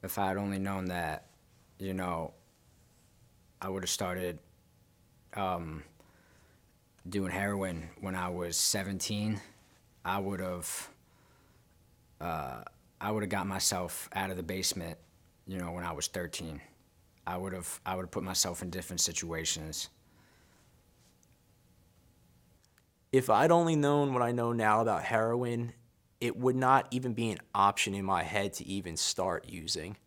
If I had only known that, you know, I would have started doing heroin when I was 17, I would have I would have got myself out of the basement, when I was 13. I would have put myself in different situations. If I'd only known what I know now about heroin, it would not even be an option in my head to even start using.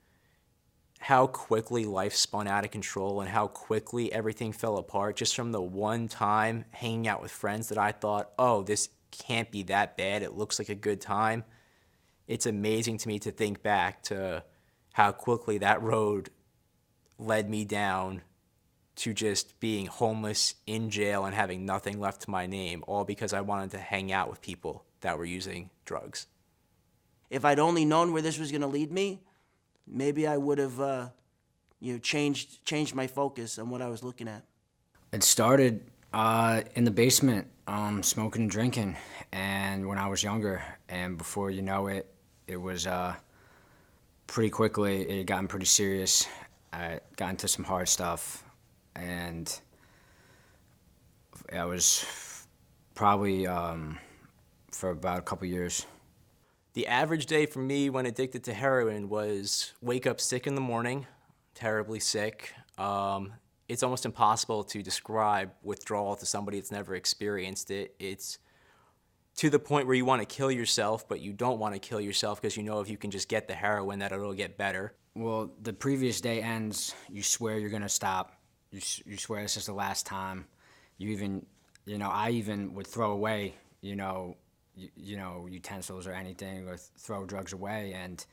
How quickly life spun out of control and how quickly everything fell apart just from the one time hanging out with friends that I thought, oh, this can't be that bad. It looks like a good time. It's amazing to me to think back to how quickly that road led me down to just being homeless in jail and having nothing left to my name, all because I wanted to hang out with people that were using drugs. If I'd only known where this was going to lead me, maybe I would have, changed my focus on what I was looking at. It started in the basement, smoking and drinking, and when I was younger, and before you know it, it was pretty quickly, it had gotten pretty serious. I got into some hard stuff, and I was probably for about a couple years. The average day for me when addicted to heroin was wake up sick in the morning, terribly sick. It's almost impossible to describe withdrawal to somebody that's never experienced it. It's to the point where you want to kill yourself, but you don't want to kill yourself because you know if you can just get the heroin that it'll get better. Well, the previous day ends, you swear you're gonna stop. You swear this is the last time. You even, I even would throw away, utensils or anything, or throw drugs away, and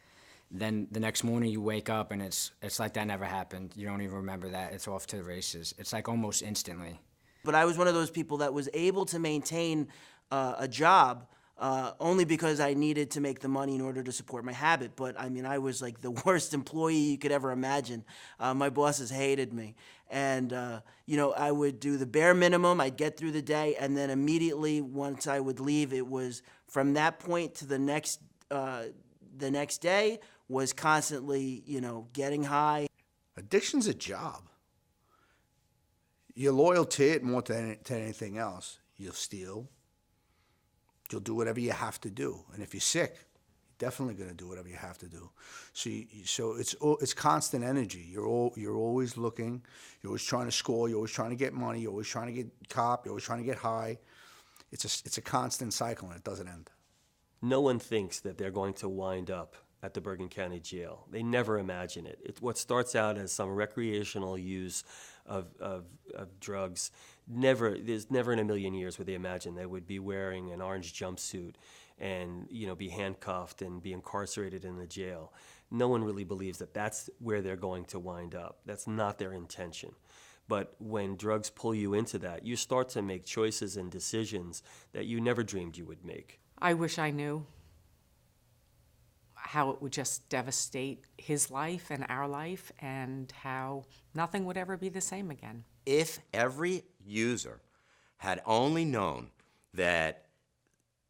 then the next morning you wake up and it's like that never happened. You don't even remember that. It's off to the races. It's like almost instantly. But I was one of those people that was able to maintain a job only because I needed to make the money in order to support my habit. But I mean, I was like the worst employee you could ever imagine. My bosses hated me. And, I would do the bare minimum. I'd get through the day. And then immediately, once I would leave, it was from that point to the next day was constantly, getting high. Addiction's a job. You're loyal to it more than to anything else. You'll steal. You'll do whatever you have to do. And if you're sick, you're definitely going to do whatever you have to do. So it's constant energy. You're always looking. You're always trying to score. You're always trying to get money. You're always trying to get cop. You're always trying to get high. It's a constant cycle, and it doesn't end. No one thinks that they're going to wind up at the Bergen County Jail. They never imagine it. It's what starts out as some recreational use of drugs. There's never in a million years would they imagine they would be wearing an orange jumpsuit and be handcuffed and be incarcerated in the jail. No one really believes that that's where they're going to wind up. That's not their intention. But when drugs pull you into that, you start to make choices and decisions that you never dreamed you would make. I wish I knew how it would just devastate his life and our life, and how nothing would ever be the same again. If every user had only known that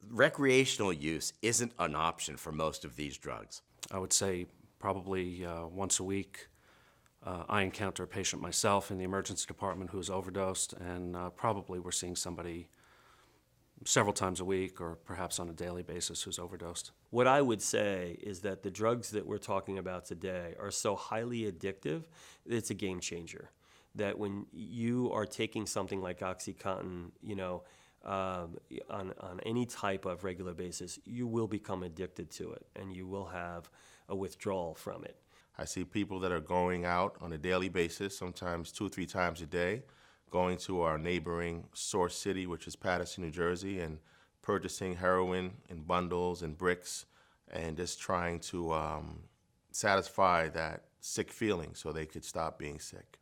recreational use isn't an option for most of these drugs. I would say probably once a week I encounter a patient myself in the emergency department who's overdosed, and probably we're seeing somebody several times a week or perhaps on a daily basis who's overdosed. What I would say is that the drugs that we're talking about today are so highly addictive, it's a game changer. That when you are taking something like OxyContin, on any type of regular basis, you will become addicted to it and you will have a withdrawal from it. I see people that are going out on a daily basis, sometimes 2 or 3 times a day, going to our neighboring source city, which is Paterson, New Jersey, and purchasing heroin in bundles and bricks and just trying to satisfy that sick feeling so they could stop being sick.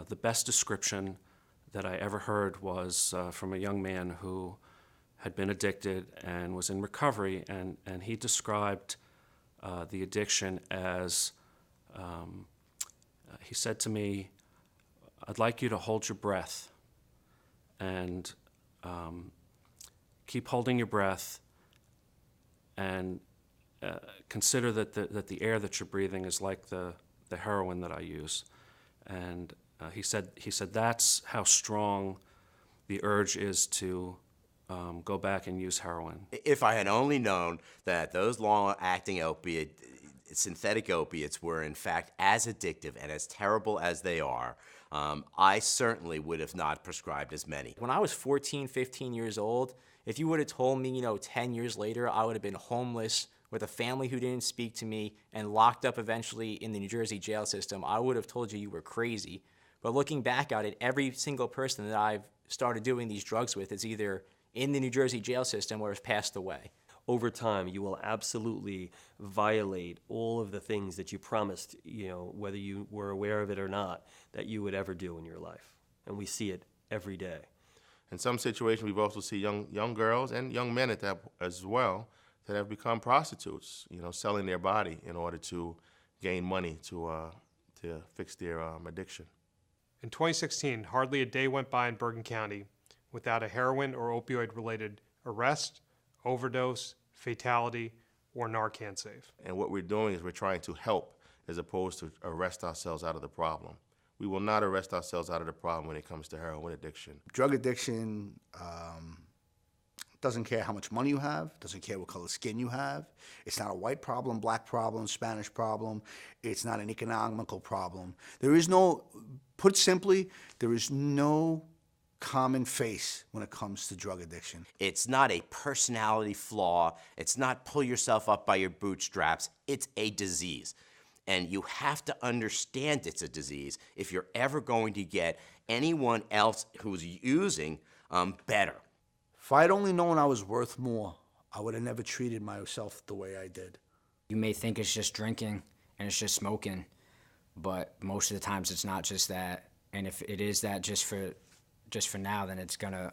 The best description that I ever heard was from a young man who had been addicted and was in recovery, and he described the addiction as, he said to me, "I'd like you to hold your breath and keep holding your breath and consider that the air that you're breathing is like the heroin that I use. And he said that's how strong the urge is to go back and use heroin. If I had only known that those long-acting synthetic opiates were in fact as addictive and as terrible as they are, I certainly would have not prescribed as many. When I was 14, 15 years old, if you would have told me, 10 years later, I would have been homeless with a family who didn't speak to me and locked up eventually in the New Jersey jail system, I would have told you were crazy. But looking back at it, every single person that I've started doing these drugs with is either in the New Jersey jail system or has passed away. Over time, you will absolutely violate all of the things that you promised, whether you were aware of it or not, that you would ever do in your life. And we see it every day. In some situations, we've also seen young girls and young men at that as well that have become prostitutes, selling their body in order to gain money to fix their addiction. In 2016, hardly a day went by in Bergen County without a heroin or opioid-related arrest, overdose, fatality, or Narcan save. And what we're doing is we're trying to help as opposed to arrest ourselves out of the problem. We will not arrest ourselves out of the problem when it comes to heroin addiction. Drug addiction doesn't care how much money you have, doesn't care what color skin you have. It's not a white problem, black problem, Spanish problem. It's not an economical problem. There is no, put simply, there is no common face when it comes to drug addiction. It's not a personality flaw. It's not pull yourself up by your bootstraps. It's a disease. And you have to understand it's a disease if you're ever going to get anyone else who's using better. If I'd only known I was worth more, I would have never treated myself the way I did. You may think it's just drinking and it's just smoking, but most of the times it's not just that. And if it is that just for now, then it's gonna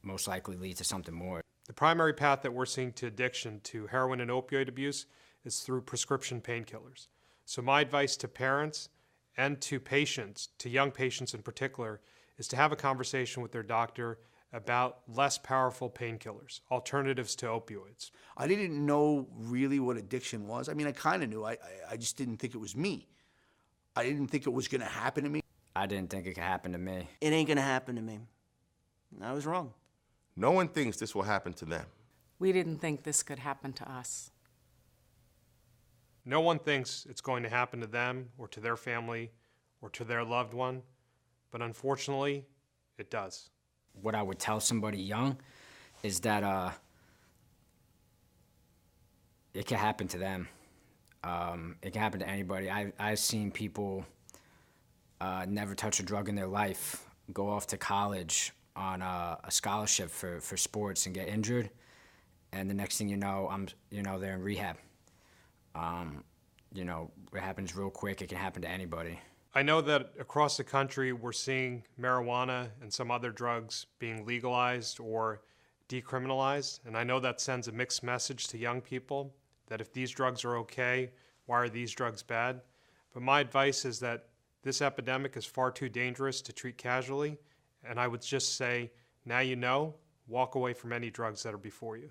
most likely lead to something more. The primary path that we're seeing to addiction to heroin and opioid abuse is through prescription painkillers. So my advice to parents and to patients, to young patients in particular, is to have a conversation with their doctor about less powerful painkillers, alternatives to opioids. I didn't know really what addiction was. I mean, I kind of knew. I just didn't think it was me. I didn't think it was going to happen to me. I didn't think it could happen to me. It ain't gonna happen to me. I was wrong. No one thinks this will happen to them. We didn't think this could happen to us. No one thinks it's going to happen to them or to their family or to their loved one, but unfortunately, it does. What I would tell somebody young is that it can happen to them. It can happen to anybody. I've seen people never touch a drug in their life, go off to college on a scholarship for sports and get injured, and the next thing you know, they're in rehab. It happens real quick. It can happen to anybody. I know that across the country we're seeing marijuana and some other drugs being legalized or decriminalized, and I know that sends a mixed message to young people that if these drugs are okay, why are these drugs bad? But my advice is that this epidemic is far too dangerous to treat casually, and I would just say, now you know, walk away from any drugs that are before you.